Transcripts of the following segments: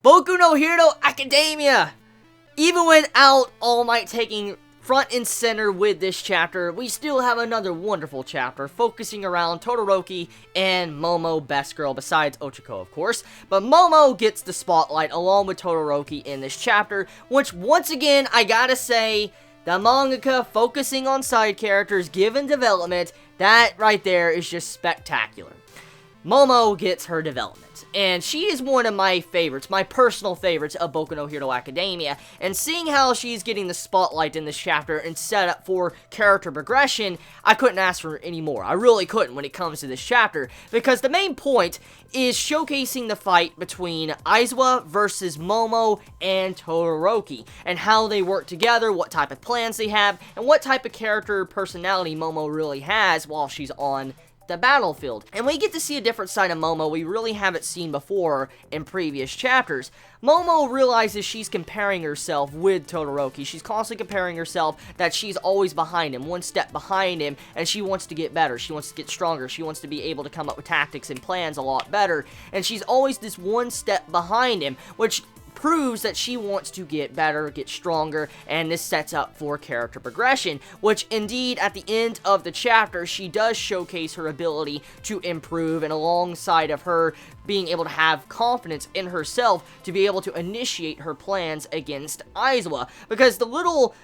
Boku no Hero Academia! Even without All Might taking front and center with this chapter, we still have another wonderful chapter focusing around Todoroki and Momo, best girl besides Ochako, of course. But Momo gets the spotlight along with Todoroki in this chapter, which once again, I gotta say, the mangaka focusing on side characters given development, that right there is just spectacular. Momo gets her development, and she is one of my favorites, my personal favorites of Boku no Hero Academia, and seeing how she's getting the spotlight in this chapter and set up for character progression, I couldn't ask for any more. I really couldn't when it comes to this chapter, because the main point is showcasing the fight between Aizawa versus Momo and Todoroki, and how they work together, what type of plans they have, and what type of character personality Momo really has while she's on the battlefield. And we get to see a different side of Momo we really haven't seen before in previous chapters. Momo realizes she's comparing herself with Todoroki. She's constantly comparing herself that she's always behind him, one step behind him, and she wants to get better. She wants to get stronger. She wants to be able to come up with tactics and plans a lot better. And she's always this one step behind him, which proves that she wants to get better, get stronger, and this sets up for character progression, which indeed at the end of the chapter she does showcase her ability to improve, and alongside of her being able to have confidence in herself to be able to initiate her plans against Aizawa, because the little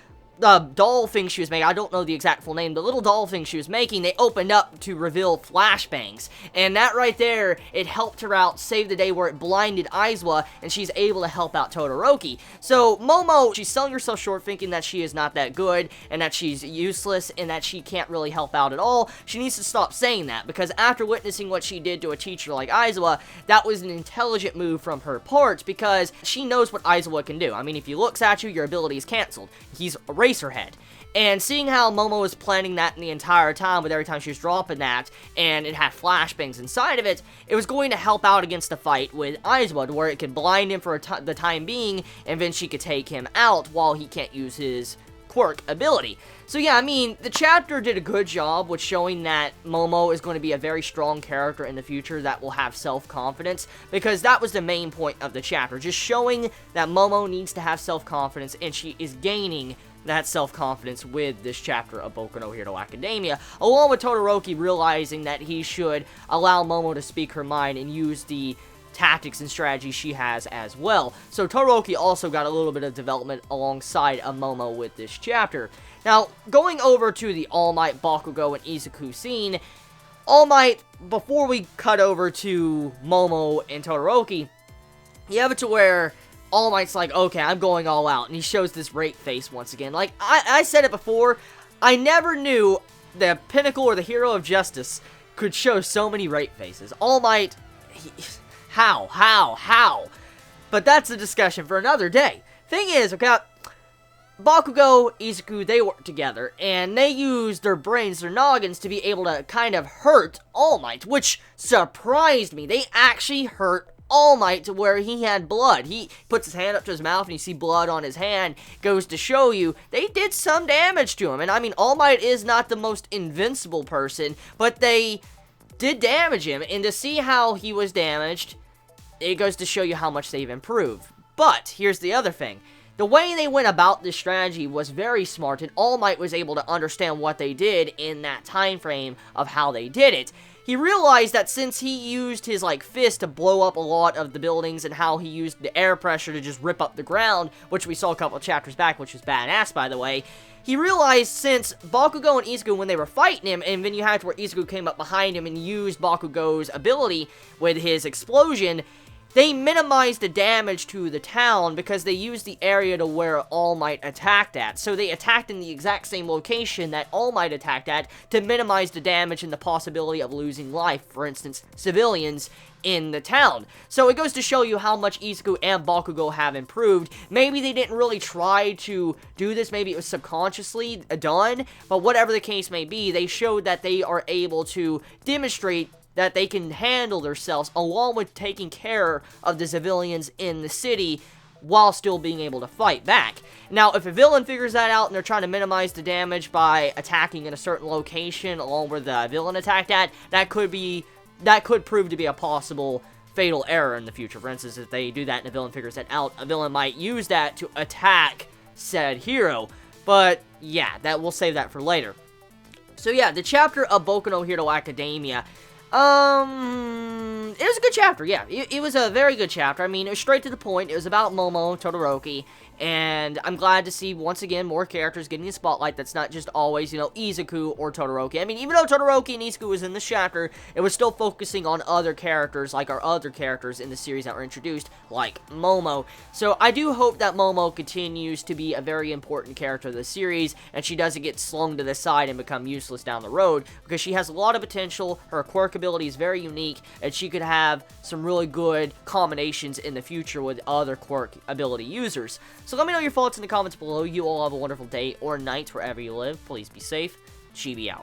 doll thing she was making, I don't know the exact full name, the little doll thing she was making, they opened up to reveal flashbangs, and that right there, it helped her out, save the day where it blinded Aizawa, and she's able to help out Todoroki. So, Momo, she's selling herself short thinking that she is not that good, and that she's useless, and that she can't really help out at all. She needs to stop saying that, because after witnessing what she did to a teacher like Aizawa, that was an intelligent move from her part, because she knows what Aizawa can do. I mean, if he looks at you, your ability is cancelled. He's Racerhead. And seeing how Momo was planning that the entire time, with every time she was dropping that, and it had flashbangs inside of it, it was going to help out against the fight with Aizawa, where it could blind him for the time being, and then she could take him out while he can't use his quirk ability. So yeah, I mean, the chapter did a good job with showing that Momo is going to be a very strong character in the future that will have self-confidence, because that was the main point of the chapter, just showing that Momo needs to have self-confidence, and she is gaining that self-confidence with this chapter of Boku no Hero Academia, along with Todoroki realizing that he should allow Momo to speak her mind and use the tactics and strategies she has as well. So Todoroki also got a little bit of development alongside of Momo with this chapter. Now, going over to the All Might, Bakugo, and Izuku scene, All Might, before we cut over to Momo and Todoroki, you have it to where All Might's like, okay, I'm going all out, and he shows this rape face once again. Like, I said it before, I never knew the pinnacle or the hero of justice could show so many rape faces. All Might, how? But that's a discussion for another day. Thing is, okay, Bakugo, Izuku, they work together, and they use their brains, their noggins, to be able to kind of hurt All Might, which surprised me. They actually hurt All Might to where he had blood. He puts his hand up to his mouth and you see blood on his hand. Goes to show you, they did some damage to him. And I mean, All Might is not the most invincible person, but they did damage him. And to see how he was damaged, it goes to show you how much they've improved. But, here's the other thing. The way they went about this strategy was very smart, and All Might was able to understand what they did in that time frame of how they did it. He realized that since he used his, fist to blow up a lot of the buildings, and how he used the air pressure to just rip up the ground, which we saw a couple of chapters back, which was badass, by the way, he realized since Bakugo and Izuku, when they were fighting him, and then you had to where Izuku came up behind him and used Bakugo's ability with his explosion, they minimized the damage to the town because they used the area to where All Might attacked at. So they attacked in the exact same location that All Might attacked at to minimize the damage and the possibility of losing life, for instance, civilians in the town. So it goes to show you how much Izuku and Bakugo have improved. Maybe they didn't really try to do this, maybe it was subconsciously done, but whatever the case may be, they showed that they are able to demonstrate that they can handle themselves, along with taking care of the civilians in the city, while still being able to fight back. Now, if a villain figures that out, and they're trying to minimize the damage by attacking in a certain location, along where the villain attacked at, that could be that could prove to be a possible fatal error in the future. For instance, if they do that and a villain figures that out, a villain might use that to attack said hero. But yeah, we'll save that for later. So yeah, the chapter of Boku no Hero Academia, it was a good chapter, yeah. It was a very good chapter. I mean, it was straight to the point. It was about Momo, Todoroki, and I'm glad to see, once again, more characters getting the spotlight that's not just always, Izuku or Todoroki. I mean, even though Todoroki and Izuku was in this chapter, it was still focusing on other characters, like our other characters in the series that were introduced, like Momo. So I do hope that Momo continues to be a very important character of the series, and she doesn't get slung to the side and become useless down the road, because she has a lot of potential. Her quirk ability is very unique, and she could have some really good combinations in the future with other quirk ability users. So let me know your thoughts in the comments below. You all have a wonderful day or night wherever you live. Please be safe. Chibi out.